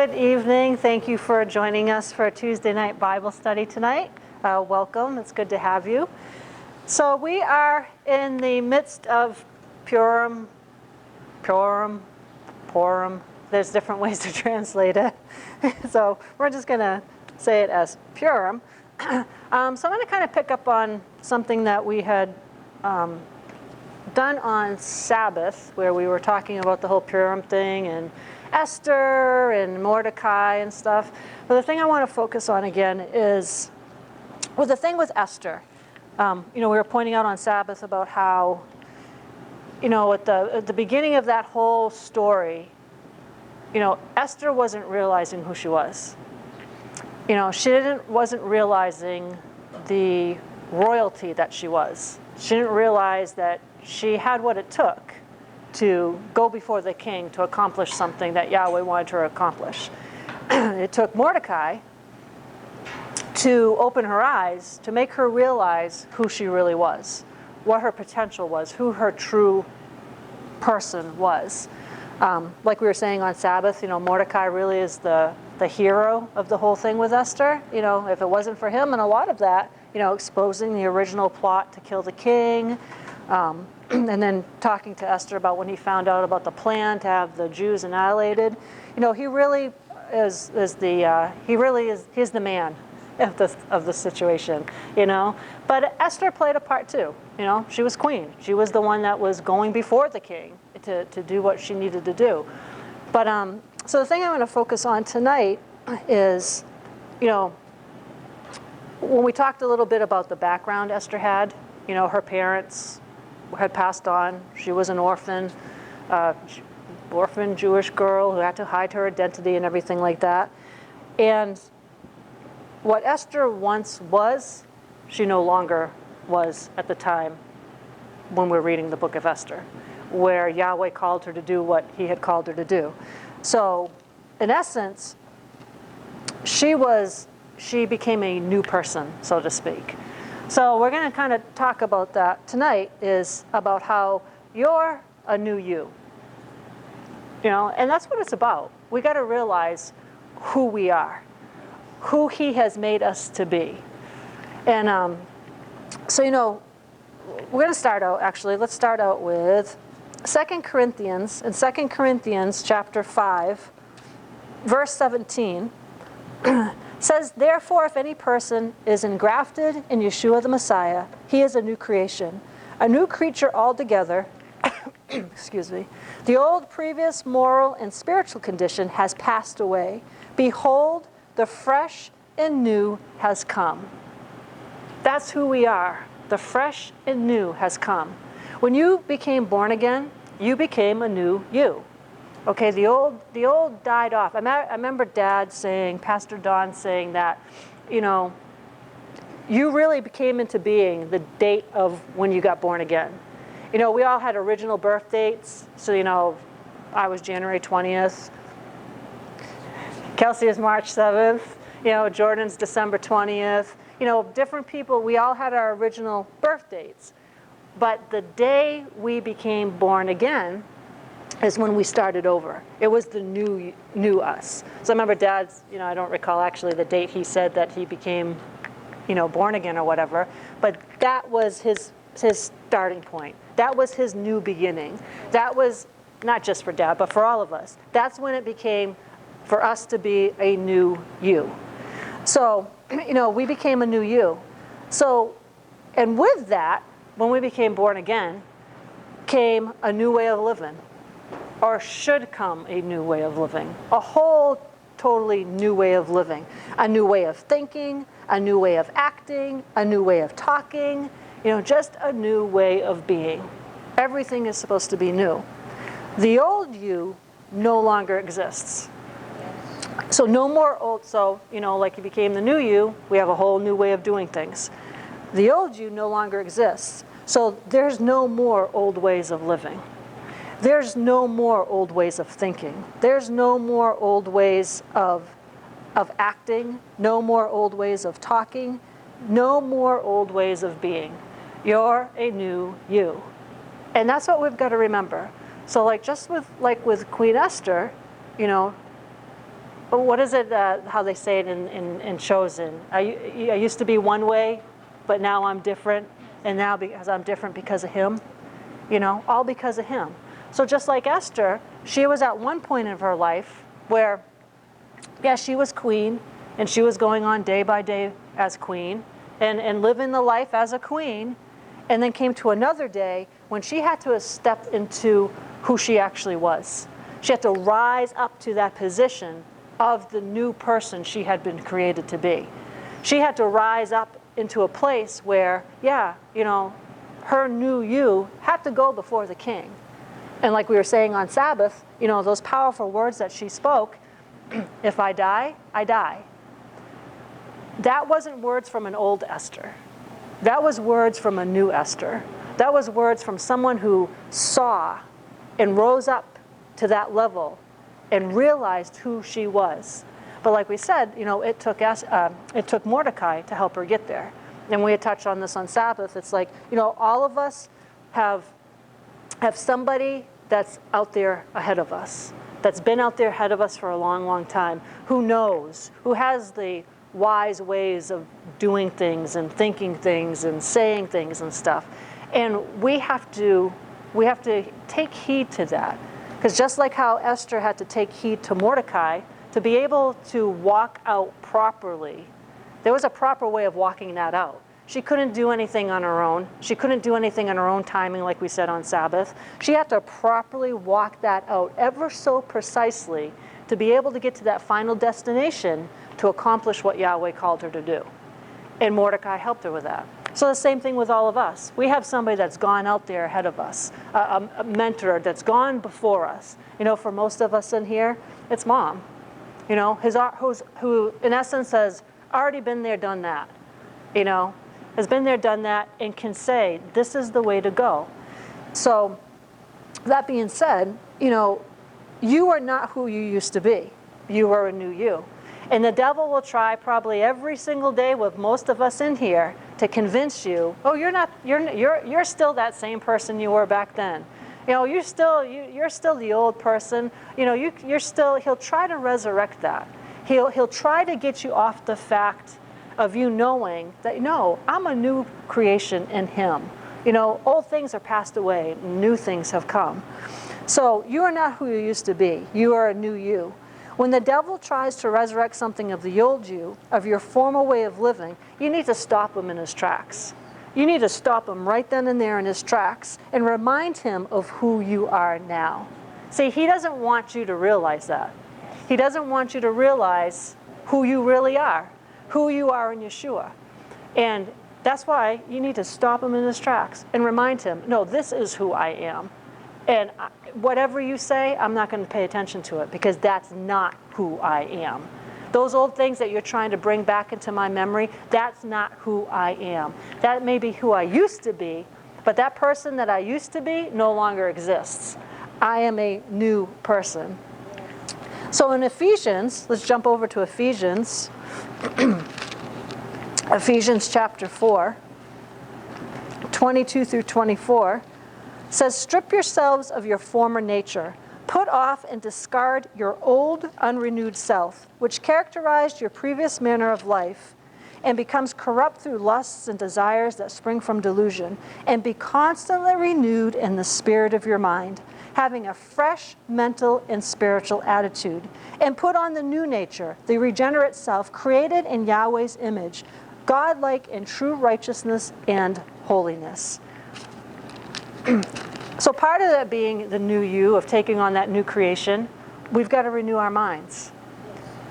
Good evening. Thank you for joining us for a Tuesday night Bible study tonight. Welcome. It's good to have you. So we are in the midst of Purim. There's different ways to translate it. So we're just going to say it as Purim. So I'm going to kind of pick up on something that we had done on Sabbath, where we were talking about the whole Purim thing and Esther and Mordecai and stuff. But the thing I want to focus on again is, well, the thing with Esther. We were pointing out on Sabbath about how, at the beginning of that whole story, Esther wasn't realizing who she was. She wasn't realizing the royalty that she was. She didn't realize that she had what it took to go before the king to accomplish something that Yahweh wanted her to accomplish. It took Mordecai to open her eyes, to make her realize who she really was, what her potential was, who her true person was. Like we were saying on Sabbath, Mordecai really is the hero of the whole thing with Esther. If it wasn't for him, and a lot of that, exposing the original plot to kill the king, and then talking to Esther about when he found out about the plan to have the Jews annihilated. He really is he's the man of the situation. But Esther played a part too. She was queen. She was the one that was going before the king to do what she needed to do. But so the thing I'm going to focus on tonight is, when we talked a little bit about the background Esther had, her parents had passed on. She was an orphan Jewish girl who had to hide her identity and everything like that. And what Esther once was, she no longer was at the time when we're reading the book of Esther, where Yahweh called her to do what he had called her to do. So, in essence, she became a new person, so to speak. So we're going to kind of talk about that tonight, is about how you're a new you. And that's what it's about. We got to realize who we are, who he has made us to be. And so, we're going to start out, actually, let's start out with 2 Corinthians, in 2 Corinthians chapter 5, verse 17, says, "Therefore, if any person is engrafted in Yeshua the Messiah, he is a new creation, a new creature altogether." Excuse me. "The old previous moral and spiritual condition has passed away. Behold, the fresh and new has come." That's who we are. The fresh and new has come. When you became born again, you became a new you. Okay, the old died off. I remember Dad saying, Pastor Don saying that, you really became into being the date of when you got born again. We all had original birth dates. So, I was January 20th. Kelsey is March 7th. Jordan's December 20th. Different people, we all had our original birth dates. But the day we became born again is when we started over. It was the new us. So I remember Dad's, I don't recall actually the date he said that he became, born again or whatever, but that was his starting point. That was his new beginning. That was not just for Dad, but for all of us. That's when it became for us to be a new you. So, we became a new you. So, and with that, when we became born again, came a new way of living. Or should come a new way of living. A whole totally new way of living. A new way of thinking, a new way of acting, a new way of talking, just a new way of being. Everything is supposed to be new. The old you no longer exists. So no more old, like you became the new you, we have a whole new way of doing things. The old you no longer exists. So there's no more old ways of living. There's no more old ways of thinking. There's no more old ways of acting, no more old ways of talking, no more old ways of being. You're a new you. And that's what we've got to remember. So just with Queen Esther, But what is it, how they say it in Chosen? I used to be one way, but now I'm different. And now because I'm different because of him. All because of him. So just like Esther, she was at one point of her life where, yeah, she was queen, and she was going on day by day as queen, and living the life as a queen, and then came to another day when she had to step into who she actually was. She had to rise up to that position of the new person she had been created to be. She had to rise up into a place where, yeah, her new you had to go before the king. And like we were saying on Sabbath, those powerful words that she spoke, if I die, I die. That wasn't words from an old Esther. That was words from a new Esther. That was words from someone who saw and rose up to that level and realized who she was. But like we said, it took Mordecai to help her get there. And we had touched on this on Sabbath. It's like, all of us have somebody that's out there ahead of us, that's been out there ahead of us for a long, long time, who knows, who has the wise ways of doing things and thinking things and saying things and stuff. And we have to take heed to that. Because just like how Esther had to take heed to Mordecai, to be able to walk out properly, there was a proper way of walking that out. She couldn't do anything on her own. She couldn't do anything on her own timing, like we said on Sabbath. She had to properly walk that out ever so precisely to be able to get to that final destination to accomplish what Yahweh called her to do. And Mordecai helped her with that. So the same thing with all of us. We have somebody that's gone out there ahead of us, a mentor that's gone before us. For most of us in here, it's Mom. Who in essence has already been there, done that. Has been there, done that, and can say, this is the way to go. So that being said, you are not who you used to be. You are a new you. And the devil will try probably every single day with most of us in here to convince you, oh, you're still that same person you were back then. You're still the old person. He'll try to resurrect that. He'll try to get you off the fact of you knowing that, no, I'm a new creation in him. Old things are passed away, new things have come. So you are not who you used to be. You are a new you. When the devil tries to resurrect something of the old you, of your former way of living, you need to stop him in his tracks. You need to stop him right then and there in his tracks and remind him of who you are now. See, he doesn't want you to realize that. He doesn't want you to realize who you really are, who you are in Yeshua. And that's why you need to stop him in his tracks and remind him, no, this is who I am. And whatever you say, I'm not going to pay attention to it because that's not who I am. Those old things that you're trying to bring back into my memory, that's not who I am. That may be who I used to be, but that person that I used to be no longer exists. I am a new person. So in Ephesians, let's jump over to Ephesians. Ephesians chapter 4, 22 through 24. Says, strip yourselves of your former nature. Put off and discard your old, unrenewed self, which characterized your previous manner of life, and becomes corrupt through lusts and desires that spring from delusion, and be constantly renewed in the spirit of your mind, having a fresh mental and spiritual attitude, and put on the new nature, the regenerate self, created in Yahweh's image, godlike in true righteousness and holiness. So part of that being the new you, of taking on that new creation, we've got to renew our minds.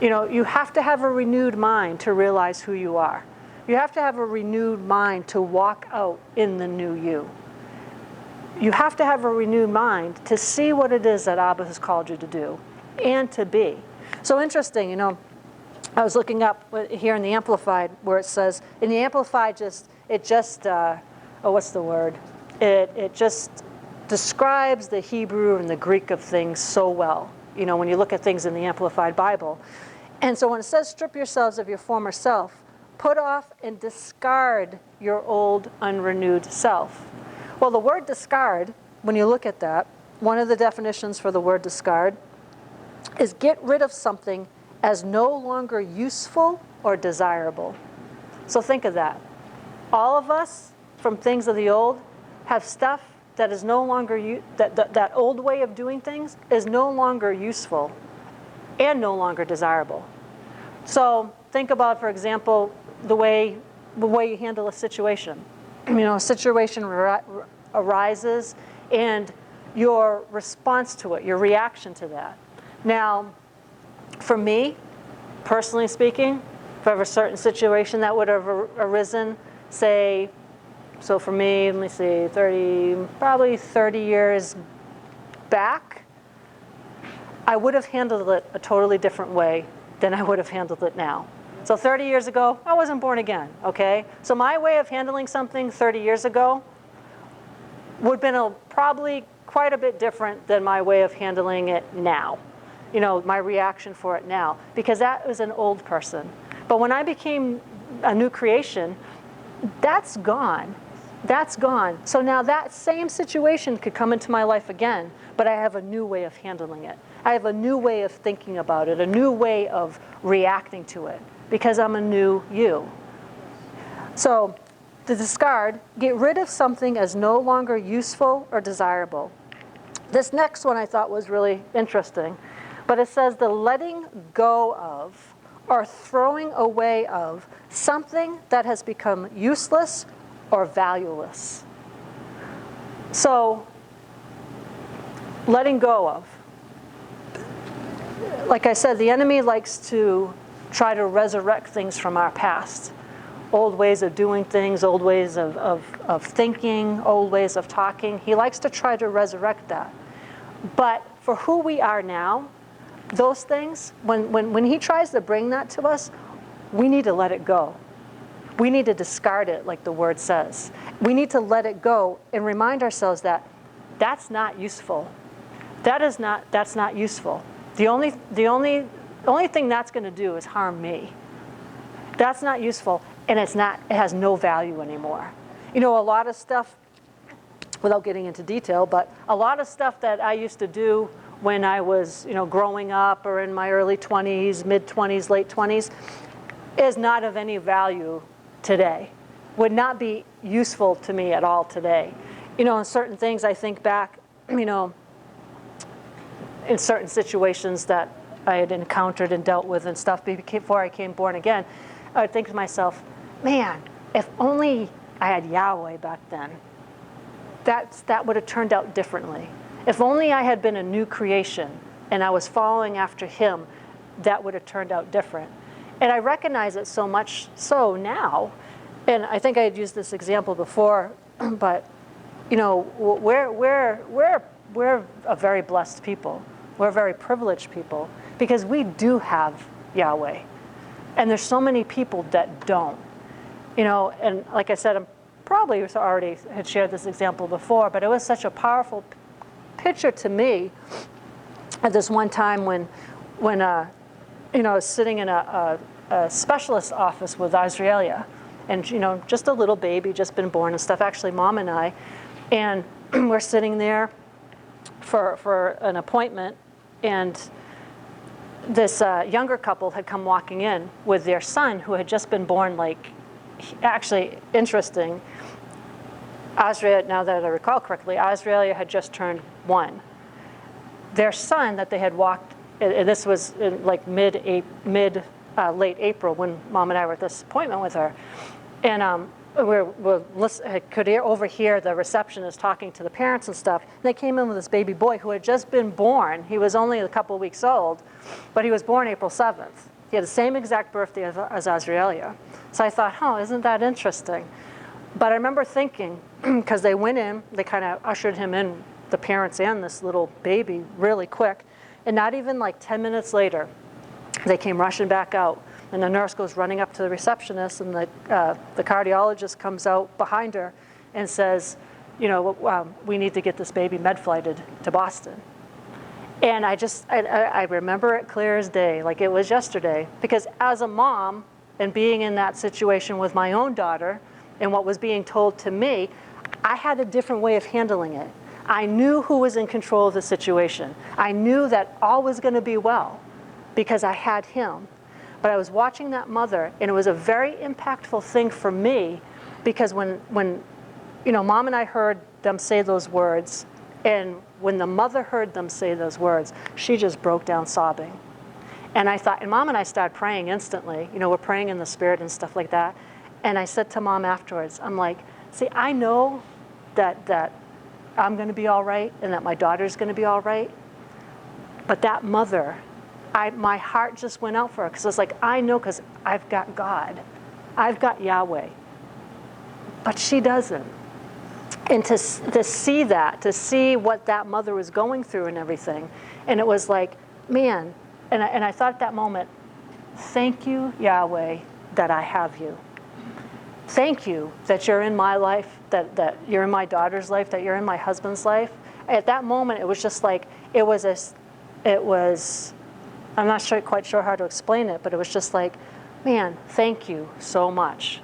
You have to have a renewed mind to realize who you are. You have to have a renewed mind to walk out in the new you. You have to have a renewed mind to see what it is that Abba has called you to do and to be. So interesting, I was looking up here in the Amplified where it says, in the Amplified it just describes the Hebrew and the Greek of things so well, when you look at things in the Amplified Bible. And so when it says, strip yourselves of your former self, put off and discard your old, unrenewed self. Well, the word discard, when you look at that, one of the definitions for the word discard is get rid of something as no longer useful or desirable. So think of that. All of us, from things of the old, have stuff that is no longer, that old way of doing things is no longer useful and no longer desirable. So think about, for example, the way you handle a situation. A situation arises and your response to it, your reaction to that. Now, for me, personally speaking, if I have a certain situation that would have arisen, say, so for me, let me see, probably 30 years back, I would have handled it a totally different way than I would have handled it now. So 30 years ago, I wasn't born again, okay? So my way of handling something 30 years ago would have been probably quite a bit different than my way of handling it now. My reaction for it now, because that was an old person. But when I became a new creation, that's gone. That's gone. So now that same situation could come into my life again, but I have a new way of handling it. I have a new way of thinking about it, a new way of reacting to it, because I'm a new you. So to discard, get rid of something as no longer useful or desirable. This next one I thought was really interesting, but it says the letting go of or throwing away of something that has become useless or valueless. So, letting go of. Like I said, the enemy likes to try to resurrect things from our past. Old ways of doing things, old ways of thinking, old ways of talking. He likes to try to resurrect that. But for who we are now, those things, when he tries to bring that to us, we need to let it go. We need to discard it, like the word says. We need to let it go and remind ourselves that that's not useful. That's not useful. The only thing that's going to do is harm me. That's not useful, and it has no value anymore. A lot of stuff, without getting into detail, but a lot of stuff that I used to do when I was, growing up or in my early 20s, mid-20s, late 20s, is not of any value today. Would not be useful to me at all today. In certain things I think back, in certain situations that I had encountered and dealt with and stuff before I came born again, I would think to myself, man, if only I had Yahweh back then, that would have turned out differently. If only I had been a new creation and I was following after him, that would have turned out different. And I recognize it so much so now, and I think I had used this example before, but we're a very blessed people. We're very privileged people because we do have Yahweh. And there's so many people that don't. And like I said, I'm probably already had shared this example before, but it was such a powerful picture to me at this one time when I was sitting in a specialist office with Australia, and just a little baby, just been born and stuff. Actually, Mom and I, and we're sitting there for an appointment, and this younger couple had come walking in with their son who had just been born. Actually, interesting. Australia, now that I recall correctly, Australia had just turned 1. Their son that they had walked, and this was in late April when Mom and I were at this appointment with her, and I could overhear the receptionist talking to the parents and stuff. And they came in with this baby boy who had just been born. He was only a couple of weeks old, but he was born April 7th. He had the same exact birthday as Australia. So I thought, isn't that interesting? But I remember thinking, because they went in, they kind of ushered him in, the parents and this little baby, really quick. And not even 10 minutes later, they came rushing back out. And the nurse goes running up to the receptionist, and the cardiologist comes out behind her and says, we need to get this baby med-flighted to Boston. And I remember it clear as day, like it was yesterday. Because as a mom, and being in that situation with my own daughter, and what was being told to me, I had a different way of handling it. I knew who was in control of the situation. I knew that all was going to be well, because I had him. But I was watching that mother, and it was a very impactful thing for me, because when Mom and I heard them say those words, and when the mother heard them say those words, she just broke down sobbing. And I thought, and Mom and I started praying instantly. We're praying in the Spirit and stuff like that. And I said to Mom afterwards, I'm like, see, I know that I'm going to be all right and that my daughter's going to be all right. But that mother, my heart just went out for her, because I was like, I know, because I've got God. I've got Yahweh. But she doesn't. And to see that, to see what that mother was going through and everything. And it was like, man, and I thought at that moment, thank you, Yahweh, that I have you. Thank you that you're in my life, that you're in my daughter's life, that you're in my husband's life. At that moment, it was just like, I'm not quite sure how to explain it, but it was just like, man, thank you so much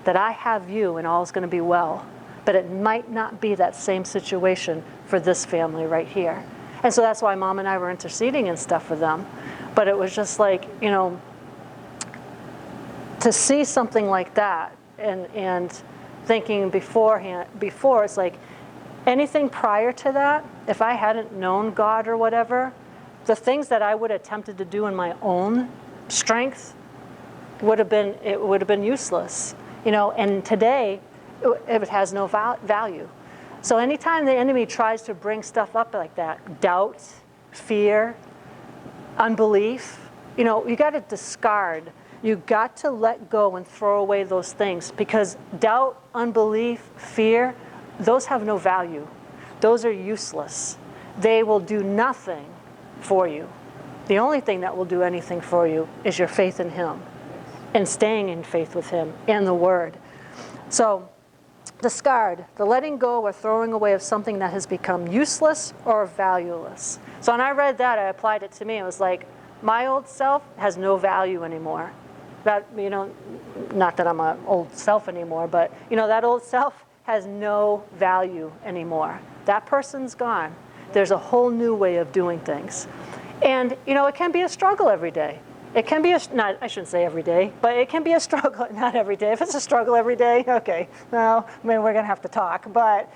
that I have you and all is going to be well. But it might not be that same situation for this family right here. And so that's why Mom and I were interceding and stuff for them. But it was just like, to see something like that and thinking before, it's like anything prior to that, if I hadn't known God or whatever, the things that I would have attempted to do in my own strength would have been useless. And today, it has no value. So anytime the enemy tries to bring stuff up like that, doubt, fear, unbelief, you got to discard. You got to let go and throw away those things, because doubt, unbelief, fear, those have no value. Those are useless. They will do nothing for you. The only thing that will do anything for you is your faith in Him and staying in faith with Him and the Word. So, discard, the letting go or throwing away of something that has become useless or valueless. So when I read that, I applied it to me. It was like, my old self has no value anymore. That, not that I'm an old self anymore, but, that old self has no value anymore. That person's gone. There's a whole new way of doing things. And, it can be a struggle every day. It can be I shouldn't say every day, but it can be a struggle, not every day. If it's a struggle every day, okay, well, we're going to have to talk. But,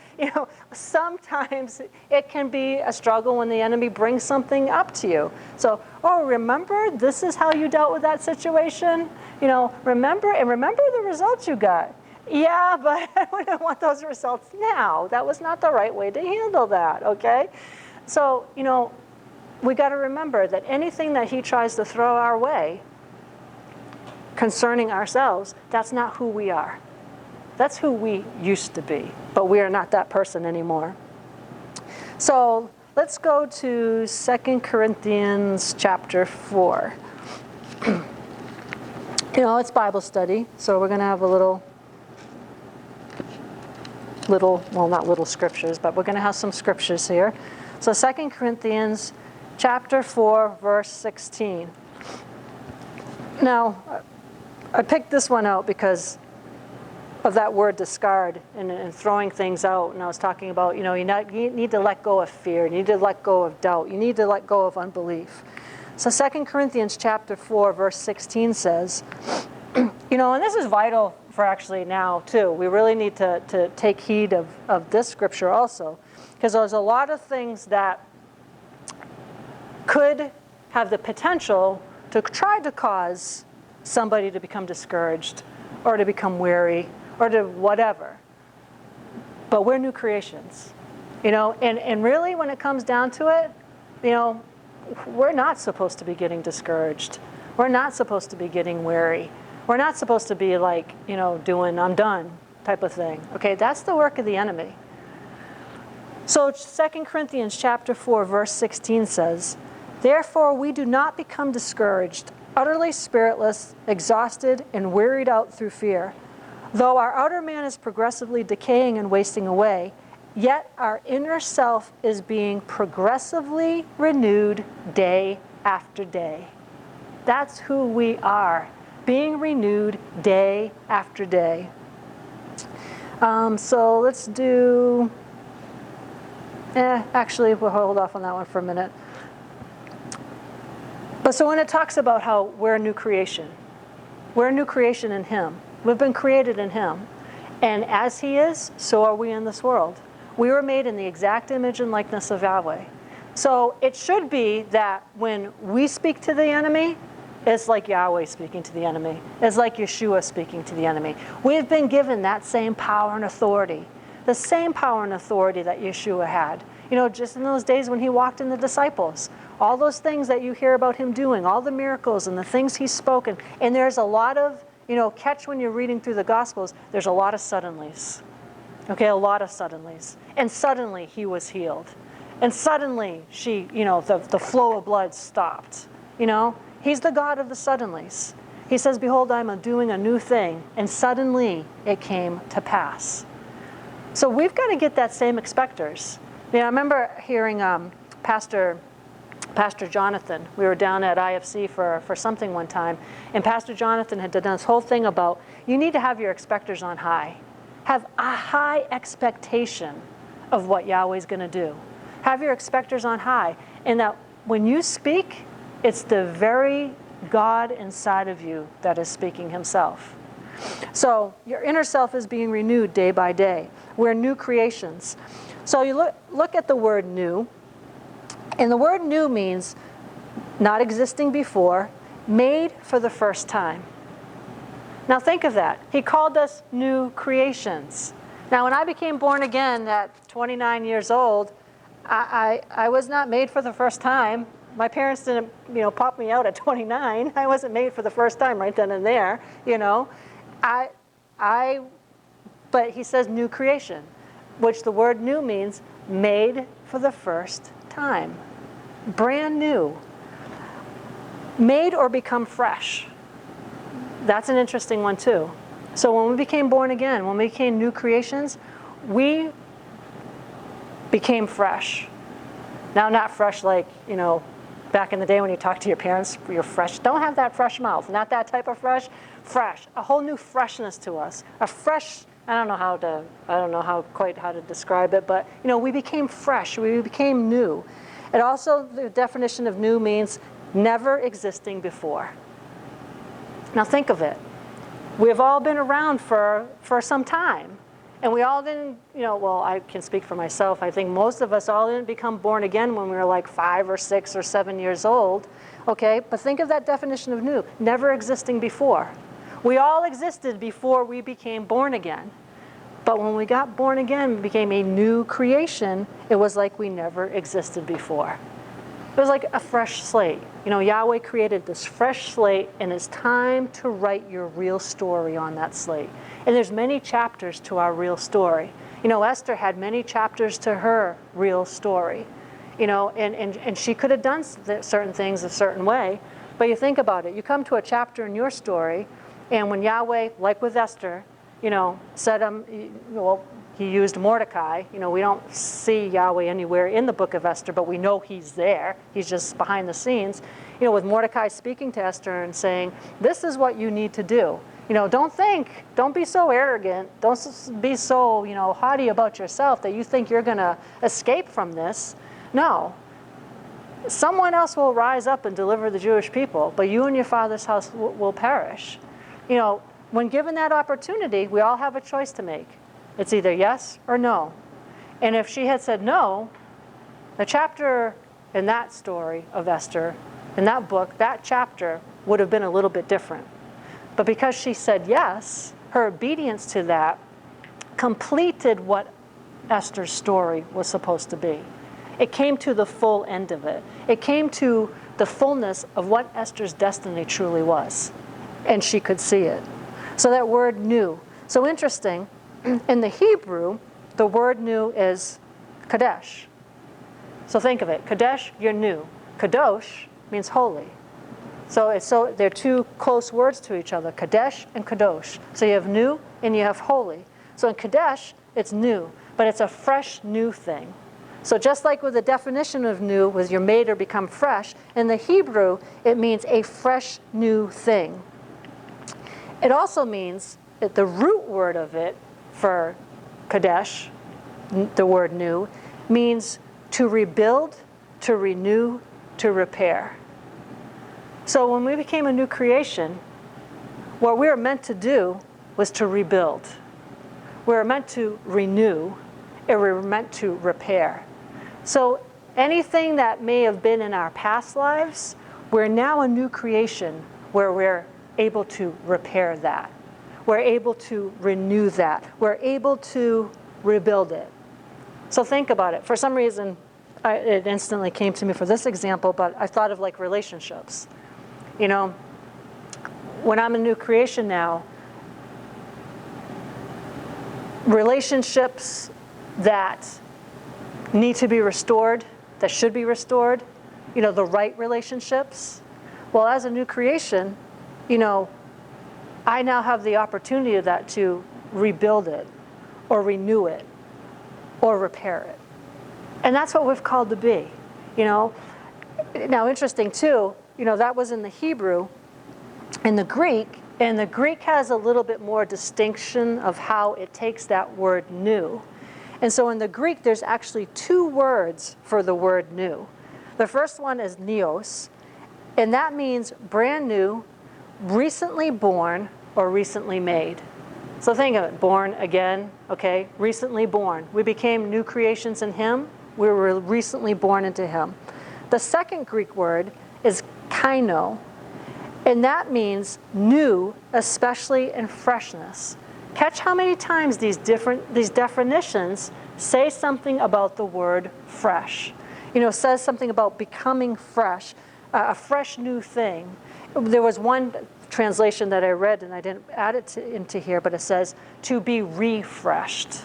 sometimes it can be a struggle when the enemy brings something up to you. So, remember, this is how you dealt with that situation? Remember the results you got. Yeah, but I don't want those results now. That was not the right way to handle that, okay? So, we got to remember that anything that he tries to throw our way concerning ourselves, that's not who we are. That's who we used to be, but we are not that person anymore. So let's go to 2 Corinthians chapter 4. It's Bible study, so we're going to have not little scriptures, but we're going to have some scriptures here. So 2 Corinthians chapter 4, verse 16. Now, I picked this one out because of that word discard and throwing things out. And I was talking about, you need to let go of fear. You need to let go of doubt. You need to let go of unbelief. So 2 Corinthians chapter 4, verse 16 says, and this is vital for actually now, too. We really need to take heed of this scripture also. Because there's a lot of things that could have the potential to try to cause somebody to become discouraged or to become weary or to whatever. But we're new creations, and really when it comes down to it, we're not supposed to be getting discouraged. We're not supposed to be getting weary. We're not supposed to be like, doing I'm done type of thing. Okay, that's the work of the enemy. So 2 Corinthians chapter 4, verse 16 says, "Therefore we do not become discouraged, utterly spiritless, exhausted, and wearied out through fear. Though our outer man is progressively decaying and wasting away, yet our inner self is being progressively renewed day after day." That's who we are, being renewed day after day. So let's do, actually we'll hold off on that one for a minute. But so when it talks about how we're a new creation in Him. We've been created in Him. And as He is, so are we in this world. We were made in the exact image and likeness of Yahweh. So it should be that when we speak to the enemy, it's like Yahweh speaking to the enemy. It's like Yeshua speaking to the enemy. We've been given that same power and authority. The same power and authority that Yeshua had. You know, just in those days when He walked in the disciples. All those things that you hear about Him doing, all the miracles and the things He's spoken. And there's a lot of, you know, catch when you're reading through the Gospels, there's a lot of suddenlies. Okay, a lot of suddenlies. And suddenly He was healed. And suddenly the flow of blood stopped. You know, He's the God of the suddenlies. He says, behold, I'm doing a new thing. And suddenly it came to pass. So we've got to get that same expectors. You know, I remember hearing Pastor Jonathan. We were down at IFC for something one time. And Pastor Jonathan had done this whole thing about you need to have your expectors on high. Have a high expectation of what Yahweh's going to do. Have your expectors on high. And that when you speak, it's the very God inside of you that is speaking Himself. So your inner self is being renewed day by day. We're new creations. So you look at the word new. And the word new means not existing before, made for the first time. Now think of that. He called us new creations. Now when I became born again at 29 years old, I was not made for the first time. My parents didn't, pop me out at 29. I wasn't made for the first time right then and there, But He says new creation, which the word new means made for the first time. Brand new. Made or become fresh. That's an interesting one too. So when we became born again, when we became new creations, we became fresh. Now not fresh like, back in the day when you talk to your parents, you're fresh. Don't have that fresh mouth. Not that type of fresh. Fresh. A whole new freshness to us. A fresh, I don't know quite how to describe it, but we became fresh. We became new. And also the definition of new means never existing before. Now think of it. We've all been around for some time. And we all didn't, I can speak for myself. I think most of us all didn't become born again when we were like 5 or 6 or 7 years old. Okay, but think of that definition of new. Never existing before. We all existed before we became born again. But when we got born again, we became a new creation. It was like we never existed before. It was like a fresh slate. Yahweh created this fresh slate, and it's time to write your real story on that slate. And there's many chapters to our real story. Esther had many chapters to her real story. And she could have done certain things a certain way. But you think about it. You come to a chapter in your story, and when Yahweh, like with Esther, said, He used Mordecai. We don't see Yahweh anywhere in the book of Esther, but we know He's there. He's just behind the scenes. With Mordecai speaking to Esther and saying, this is what you need to do. Don't be so arrogant. Don't be so, haughty about yourself that you think you're going to escape from this. No. Someone else will rise up and deliver the Jewish people, but you and your father's house will perish. When given that opportunity, we all have a choice to make. It's either yes or no. And if she had said no, the chapter in that story of Esther, in that book, that chapter would have been a little bit different. But because she said yes, her obedience to that completed what Esther's story was supposed to be. It came to the full end of it. It came to the fullness of what Esther's destiny truly was. And she could see it. So that word new. So interesting, in the Hebrew, the word new is kadesh. So think of it. Kadesh, you're new. Kadosh means holy. So they're two close words to each other, kadesh and kadosh. So you have new and you have holy. So in kadesh, it's new, but it's a fresh new thing. So just like with the definition of new, was you're made or become fresh, in the Hebrew, it means a fresh new thing. It also means that the root word of it for kadesh, the word new, means to rebuild, to renew, to repair. So when we became a new creation, what we were meant to do was to rebuild. We were meant to renew, and we were meant to repair. So anything that may have been in our past lives, we're now a new creation where we're able to repair that. We're able to renew that. We're able to rebuild it. So think about it. For some reason, it instantly came to me for this example, but I thought of like relationships. You know, when I'm a new creation now, relationships that need to be restored, that should be restored, you know, the right relationships. Well, as a new creation, you know, I now have the opportunity of that to rebuild it or renew it or repair it. And that's what we've called to be, you know. Now, interesting too, you know, that was in the Hebrew. In the Greek, and the Greek has a little bit more distinction of how it takes that word new. And so in the Greek, there's actually two words for the word new. The first one is neos, and that means brand new, recently born, or recently made. So think of it, born again, okay, recently born. We became new creations in Him. We were recently born into Him. The second Greek word is kaino, and that means new, especially in freshness. Catch how many times these definitions say something about the word fresh. You know, says something about becoming fresh, a fresh new thing. There was one translation that I read, and I didn't add it into here, but it says to be refreshed.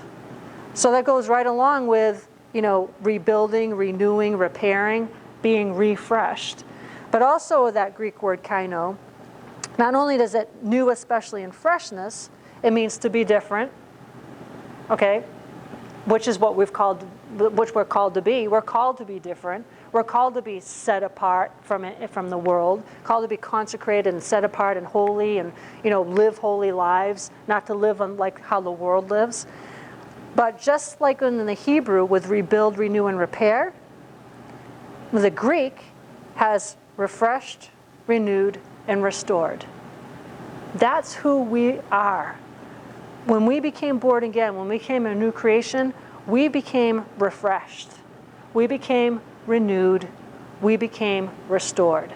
So that goes right along with, you know, rebuilding, renewing, repairing, being refreshed. But also that Greek word kaino, not only does it new, especially in freshness, it means to be different, okay, which is what we're called to be. We're called to be different. We're called to be set apart from the world, called to be consecrated and set apart and holy and, you know, live holy lives, not to live like how the world lives. But just like in the Hebrew with rebuild, renew, and repair, the Greek has refreshed, renewed, and restored. That's who we are. When we became born again, when we became a new creation, we became refreshed. We became renewed. We became restored.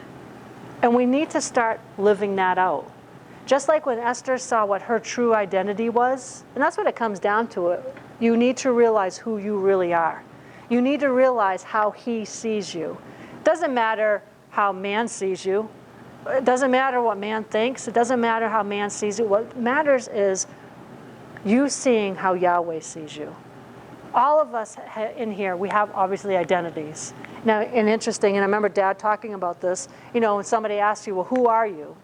And we need to start living that out. Just like when Esther saw what her true identity was, and that's what it comes down to. You need to realize who you really are. You need to realize how He sees you. It doesn't matter how man sees you. It doesn't matter what man thinks. It doesn't matter how man sees you. What matters is you seeing how Yahweh sees you. All of us in here, we have obviously identities. Now, and interesting, and I remember Dad talking about this, you know, when somebody asks you, well, who are you?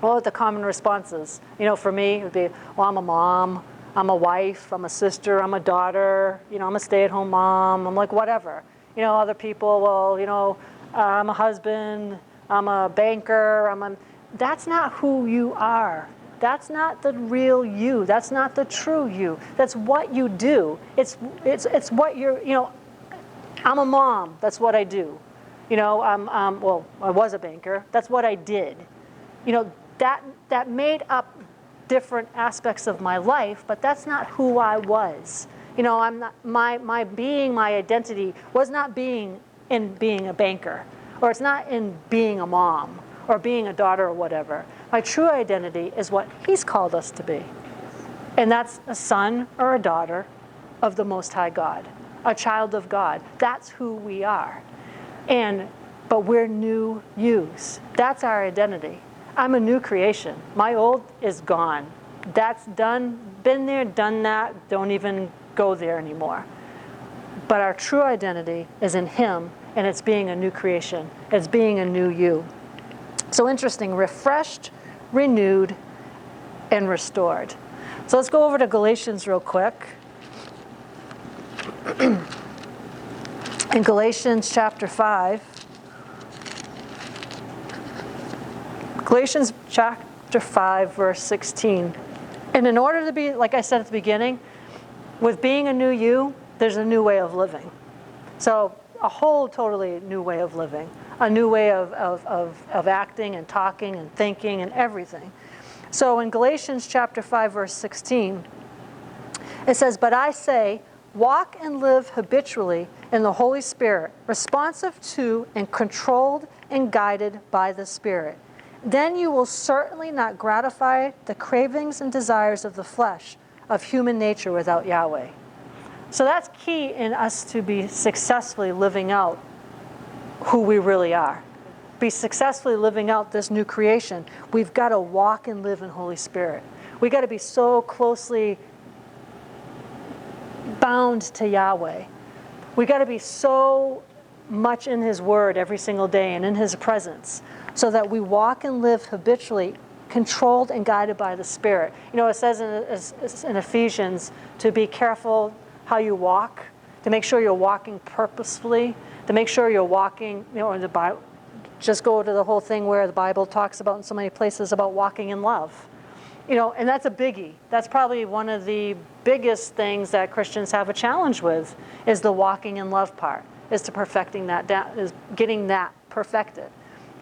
Well, the common responses, you know, for me, it would be, well, I'm a mom, I'm a wife, I'm a sister, I'm a daughter, you know, I'm a stay-at-home mom, I'm like whatever. You know, other people, well, you know, I'm a husband, I'm a banker, that's not who you are. That's not the real you. That's not the true you. That's what you do. It's what you're, you know, I'm a mom. That's what I do. You know, well, I was a banker. That's what I did. You know, that made up different aspects of my life, but that's not who I was. You know, I'm not, my being, my identity was not being in being a banker, or it's not in being a mom, or being a daughter, or whatever. My true identity is what He's called us to be. And that's a son or a daughter of the Most High God, a child of God. That's who we are. But we're new yous. That's our identity. I'm a new creation. My old is gone. That's done, been there, done that, don't even go there anymore. But our true identity is in Him, and it's being a new creation. It's being a new you. So interesting, refreshed, renewed, and restored. So let's go over to Galatians real quick. In Galatians chapter 5. Galatians chapter 5, verse 16. And in order to be, like I said at the beginning, with being a new you, there's a new way of living. So a whole totally new way of living. a new way of acting and talking and thinking and everything. So in Galatians chapter 5, verse 16, it says, "But I say, walk and live habitually in the Holy Spirit, responsive to and controlled and guided by the Spirit. Then you will certainly not gratify the cravings and desires of the flesh, of human nature without Yahweh." So that's key in us to be successfully living out who we really are. Be successfully living out this new creation. We've got to walk and live in Holy Spirit. We've got to be so closely bound to Yahweh. We've got to be so much in His Word every single day and in His presence, so that we walk and live habitually, controlled and guided by the Spirit. You know, it says in Ephesians to be careful how you walk, to make sure you're walking purposefully, to make sure you're walking, you know, in the Bible. Just go to the whole thing where the Bible talks about in so many places about walking in love. You know, and that's a biggie. That's probably one of the biggest things that Christians have a challenge with, is the walking in love part, is to perfecting that, is getting that perfected.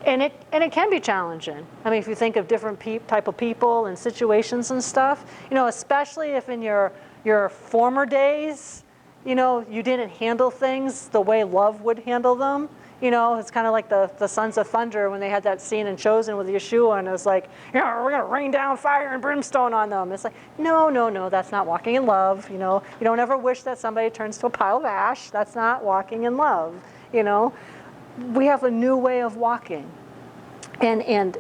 And it can be challenging. I mean, if you think of different type of people and situations and stuff, you know, especially if in your former days, you know, you didn't handle things the way love would handle them. You know, it's kind of like the Sons of Thunder when they had that scene in Chosen with Yeshua, and it was like, you know, we're going to rain down fire and brimstone on them. It's like, no, that's not walking in love. You know, you don't ever wish that somebody turns to a pile of ash. That's not walking in love. You know, we have a new way of walking. And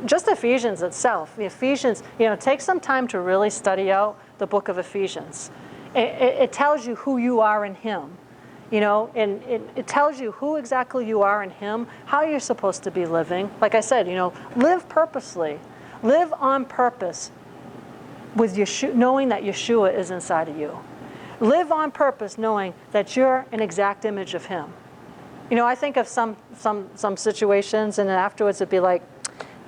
just Ephesians itself, the Ephesians, you know, take some time to really study out the book of Ephesians. It tells you who you are in Him. You know, and it tells you who exactly you are in Him, how you're supposed to be living. Like I said, you know, live purposely. Live on purpose with Yeshua, knowing that Yeshua is inside of you. Live on purpose knowing that you're an exact image of Him. You know, I think of some situations, and then afterwards it'd be like,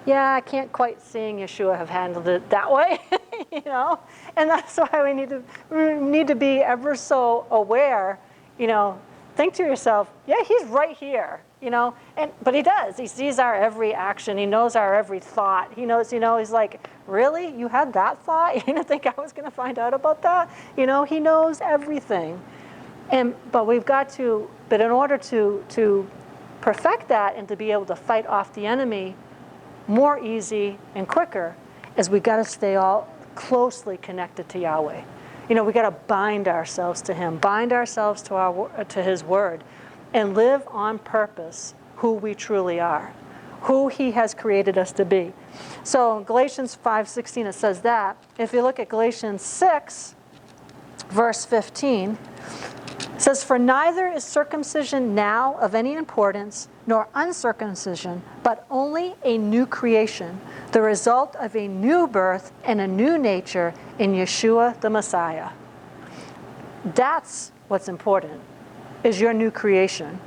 yeah, I can't quite seeing Yeshua have handled it that way. You know, and that's why we need to be ever so aware. You know, think to yourself, yeah, He's right here, you know, but He does. He sees our every action. He knows our every thought. He knows, you know, He's like, really? You had that thought? You didn't think I was going to find out about that? You know, He knows everything. But we've got to, but in order to perfect that and to be able to fight off the enemy more easy and quicker, is we got to stay all closely connected to Yahweh. You know, we got to bind ourselves to Him, bind ourselves to His Word, and live on purpose who we truly are, who He has created us to be. So in Galatians 5:16 it says that. If you look at Galatians 6, verse 15, it says, "For neither is circumcision now of any importance, nor uncircumcision, but only a new creation, the result of a new birth and a new nature in Yeshua the Messiah." That's what's important, is your new creation,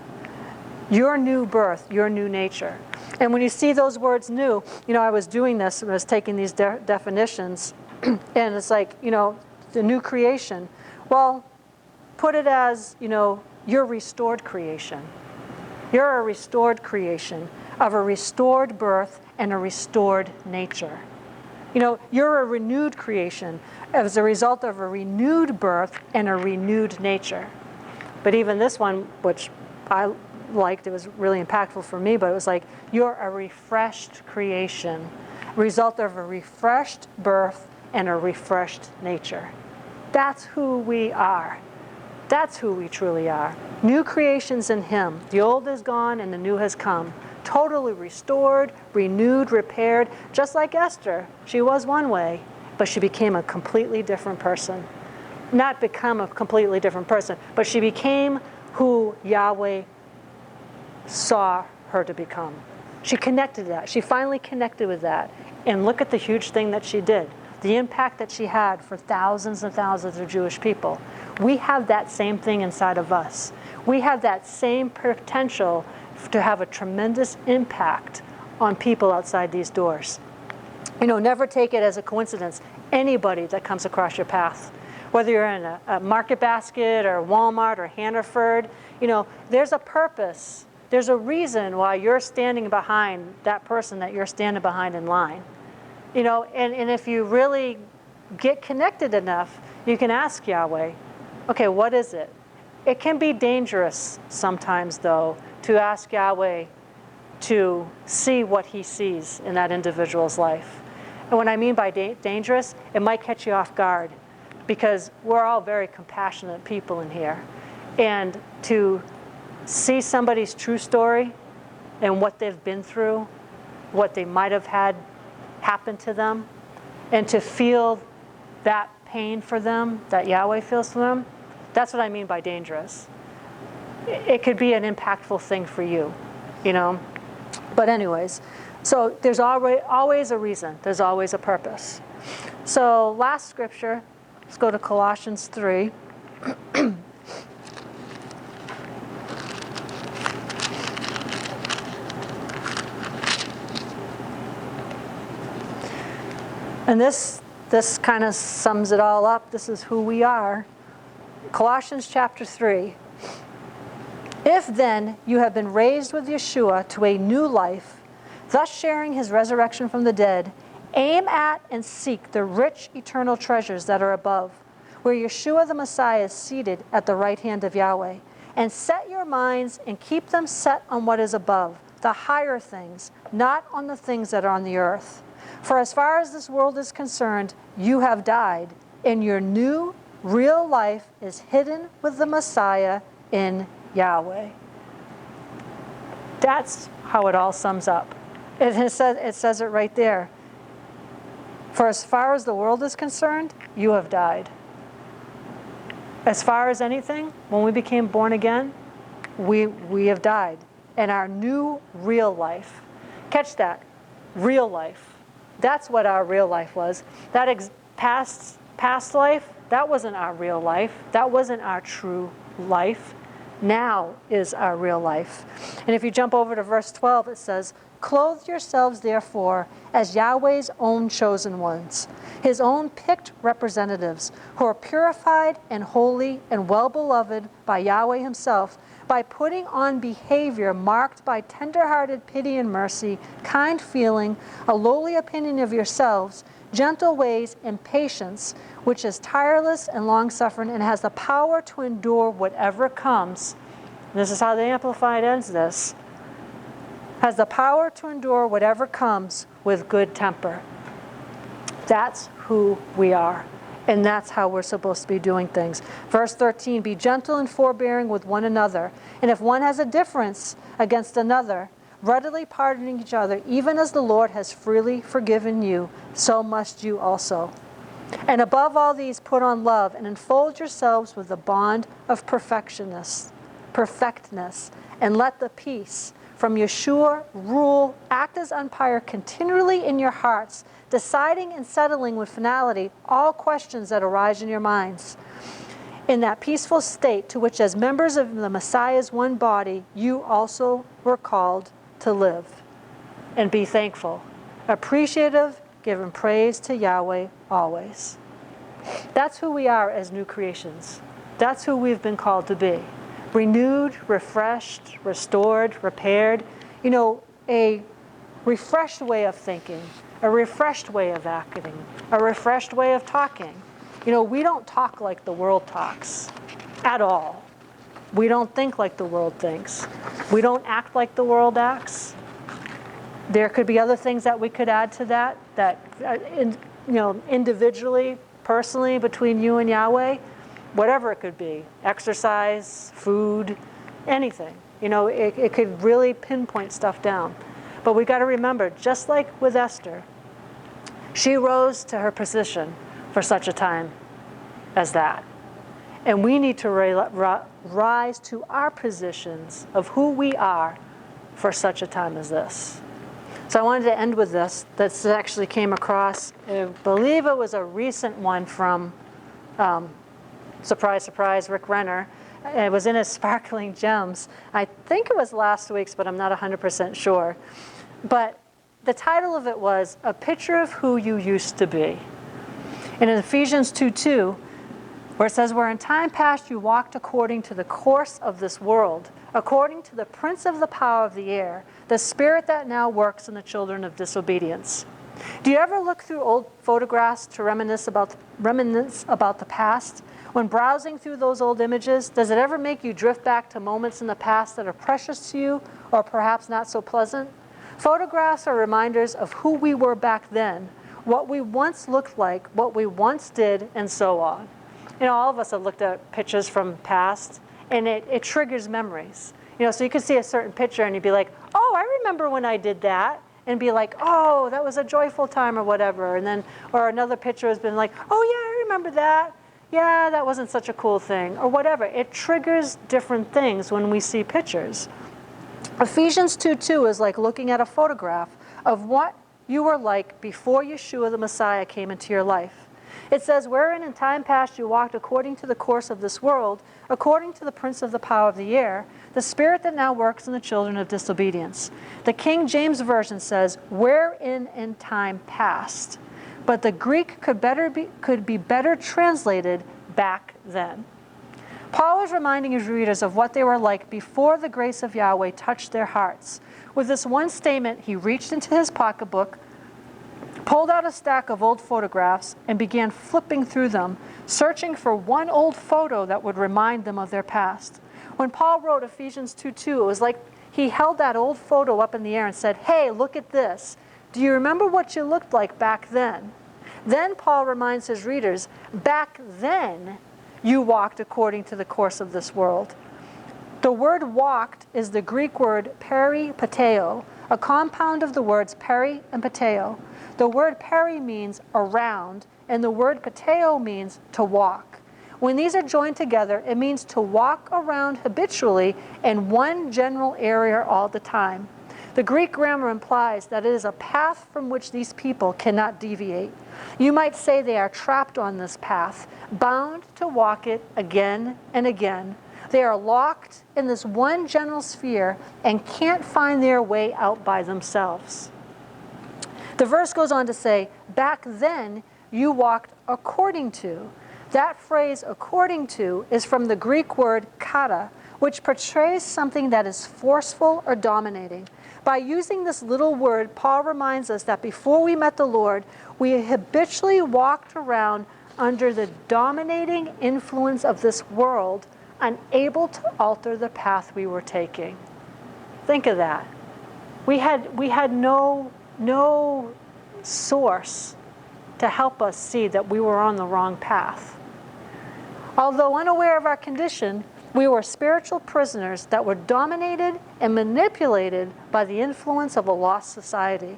your new birth, your new nature. And when you see those words new, you know, I was doing this, I was taking these definitions, and it's like, you know, the new creation. Well, put it as, you know, your restored creation. You're a restored creation of a restored birth and a restored nature. You know, you're a renewed creation as a result of a renewed birth and a renewed nature. But even this one, which I liked, it was really impactful for me, but it was like, you're a refreshed creation, result of a refreshed birth and a refreshed nature. That's who we are. That's who we truly are. New creations in Him. The old is gone and the new has come. Totally restored, renewed, repaired. Just like Esther. She was one way, but she became a completely different person. Not become a completely different person, but she became who Yahweh saw her to become. She connected that. She finally connected with that. And look at the huge thing that she did. The impact that she had for thousands and thousands of Jewish people. We have that same thing inside of us. We have that same potential to have a tremendous impact on people outside these doors. You know, never take it as a coincidence. Anybody that comes across your path, whether you're in a Market Basket or Walmart or Hannaford, you know, there's a purpose There's a reason why you're standing behind that person that you're standing behind in line. And if you really get connected enough, you can ask Yahweh, okay, what is it? It can be dangerous sometimes, though, to ask Yahweh to see what he sees in that individual's life. And what I mean by dangerous, it might catch you off guard, because we're all very compassionate people in here. And to see somebody's true story and what they've been through, what they might have had happen to them, and to feel that pain for them that Yahweh feels for them, that's what I mean by dangerous. It could be an impactful thing for you, But anyways, so there's always a reason. There's always a purpose. So last scripture, let's go to Colossians 3. And this kind of sums it all up. This is who we are. Colossians chapter 3. If then you have been raised with Yeshua to a new life, thus sharing his resurrection from the dead, aim at and seek the rich eternal treasures that are above, where Yeshua the Messiah is seated at the right hand of Yahweh. And set your minds and keep them set on what is above, the higher things, not on the things that are on the earth. For as far as this world is concerned, you have died, and your new, real life is hidden with the Messiah in Yahweh. That's how it all sums up. It says it right there. For as far as the world is concerned, you have died. As far as anything, when we became born again, we have died. And our new real life. Catch that. Real life. That's what our real life was. That past life, that wasn't our real life. That wasn't our true life. Now is our real life. And if you jump over to verse 12, it says, clothe yourselves, therefore, as Yahweh's own chosen ones, his own picked representatives, who are purified and holy and well-beloved by Yahweh himself, by putting on behavior marked by tender-hearted pity and mercy, kind feeling, a lowly opinion of yourselves, gentle ways, and patience, which is tireless and long-suffering and has the power to endure whatever comes. This is how the Amplified ends this. Has the power to endure whatever comes with good temper. That's who we are. And that's how we're supposed to be doing things. Verse 13, be gentle and forbearing with one another. And if one has a difference against another, readily pardoning each other, even as the Lord has freely forgiven you, so must you also. And above all these, put on love and enfold yourselves with the bond of perfectness, and let the peace from Yeshua rule, act as umpire continually in your hearts, deciding and settling with finality all questions that arise in your minds. In that peaceful state to which as members of the Messiah's one body, you also were called to live. And be thankful, appreciative, giving praise to Yahweh always. That's who we are as new creations. That's who we've been called to be. Renewed, refreshed, restored, repaired. A refreshed way of thinking, a refreshed way of acting, a refreshed way of talking. We don't talk like the world talks at all. We don't think like the world thinks. We don't act like the world acts. There could be other things that we could add to that individually, personally, between you and Yahweh, whatever it could be, exercise, food, anything. It could really pinpoint stuff down. But we got to remember, just like with Esther, she rose to her position for such a time as that. And we need to rise to our positions of who we are for such a time as this. So I wanted to end with this. This actually came across, I believe it was a recent one from, surprise, surprise, Rick Renner. It was in his Sparkling Gems. I think it was last week's, but I'm not 100% sure. But the title of it was, A Picture of Who You Used to Be. And in Ephesians 2:2, where it says, where in time past you walked according to the course of this world, according to the prince of the power of the air, the spirit that now works in the children of disobedience. Do you ever look through old photographs to reminisce about the past? When browsing through those old images, does it ever make you drift back to moments in the past that are precious to you or perhaps not so pleasant? Photographs are reminders of who we were back then, what we once looked like, what we once did, and so on. You know, all of us have looked at pictures from past, and it triggers memories. You know, so you could see a certain picture and you'd be like, oh, I remember when I did that. And be like, oh, that was a joyful time or whatever. And then, or another picture has been like, oh yeah, I remember that. Yeah, that wasn't such a cool thing, or whatever. It triggers different things when we see pictures. Ephesians 2:2 is like looking at a photograph of what you were like before Yeshua the Messiah came into your life. It says, wherein in time past you walked according to the course of this world, according to the prince of the power of the air, the spirit that now works in the children of disobedience. The King James Version says, wherein in time past. But the Greek could be better translated back then. Paul is reminding his readers of what they were like before the grace of Yahweh touched their hearts. With this one statement, he reached into his pocketbook, pulled out a stack of old photographs, and began flipping through them, searching for one old photo that would remind them of their past. When Paul wrote Ephesians 2:2, it was like he held that old photo up in the air and said, hey, look at this. Do you remember what you looked like back then? Then Paul reminds his readers, back then you walked according to the course of this world. The word walked is the Greek word peripateo, a compound of the words peri and pateo. The word peri means around, and the word pateo means to walk. When these are joined together, it means to walk around habitually in one general area all the time. The Greek grammar implies that it is a path from which these people cannot deviate. You might say they are trapped on this path, bound to walk it again and again. They are locked in this one general sphere and can't find their way out by themselves. The verse goes on to say, back then you walked according to. That phrase, according to, is from the Greek word kata, which portrays something that is forceful or dominating. By using this little word, Paul reminds us that before we met the Lord, we habitually walked around under the dominating influence of this world, unable to alter the path we were taking. Think of that. We had no source to help us see that we were on the wrong path. Although unaware of our condition, we were spiritual prisoners that were dominated and manipulated by the influence of a lost society.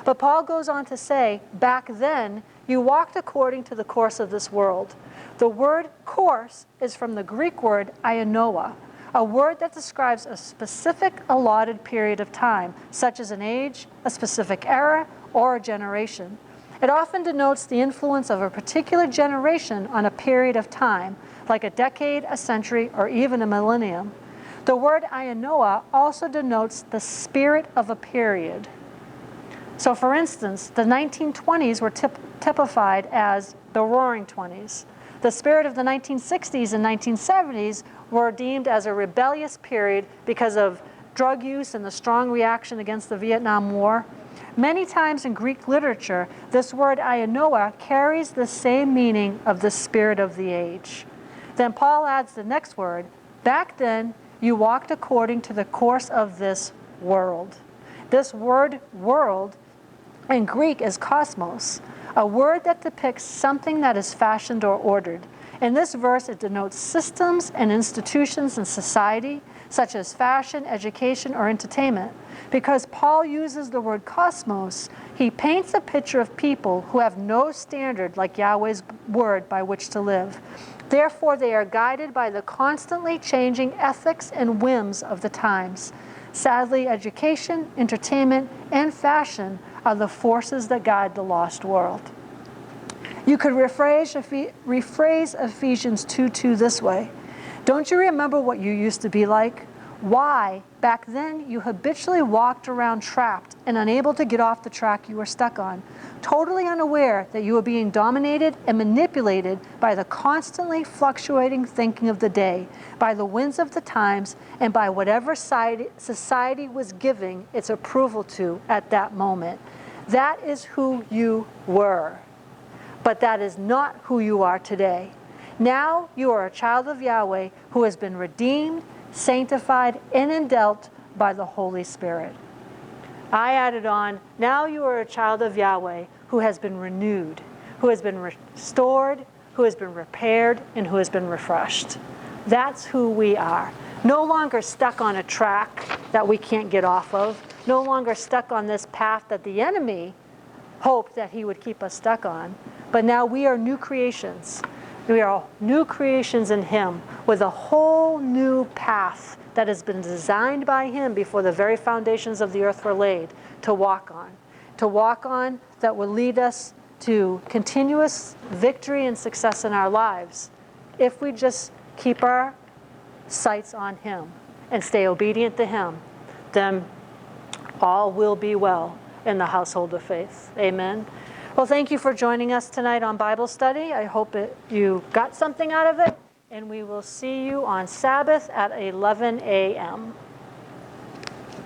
But Paul goes on to say, back then, you walked according to the course of this world. The word course is from the Greek word aianoa, a word that describes a specific allotted period of time, such as an age, a specific era, or a generation. It often denotes the influence of a particular generation on a period of time, like a decade, a century, or even a millennium. The word aianoa also denotes the spirit of a period. So for instance, the 1920s were typified as the Roaring Twenties. The spirit of the 1960s and 1970s were deemed as a rebellious period because of drug use and the strong reaction against the Vietnam War. Many times in Greek literature, this word aianoa carries the same meaning of the spirit of the age. Then Paul adds the next word, back then you walked according to the course of this world. This word world in Greek is cosmos, a word that depicts something that is fashioned or ordered. In this verse, it denotes systems and institutions in society, such as fashion, education, or entertainment. Because Paul uses the word cosmos, he paints a picture of people who have no standard like Yahweh's word by which to live. Therefore, they are guided by the constantly changing ethics and whims of the times. Sadly, education, entertainment, and fashion are the forces that guide the lost world. You could rephrase Ephesians 2:2 this way. Don't you remember what you used to be like? Why, back then, you habitually walked around trapped and unable to get off the track you were stuck on, totally unaware that you were being dominated and manipulated by the constantly fluctuating thinking of the day, by the winds of the times, and by whatever society was giving its approval to at that moment. That is who you were. But that is not who you are today. Now you are a child of Yahweh who has been redeemed, sanctified, and indwelt by the Holy Spirit. I added on, now you are a child of Yahweh who has been renewed, who has been restored, who has been repaired, and who has been refreshed. That's who we are. No longer stuck on a track that we can't get off of, no longer stuck on this path that the enemy hoped that he would keep us stuck on, but now we are new creations. We are new creations in him with a whole new path that has been designed by him before the very foundations of the earth were laid to walk on. To walk on that will lead us to continuous victory and success in our lives if we just keep our sights on him and stay obedient to him. Then all will be well in the household of faith. Amen. Well, thank you for joining us tonight on Bible study. I hope you got something out of it, and we will see you on Sabbath at 11 a.m.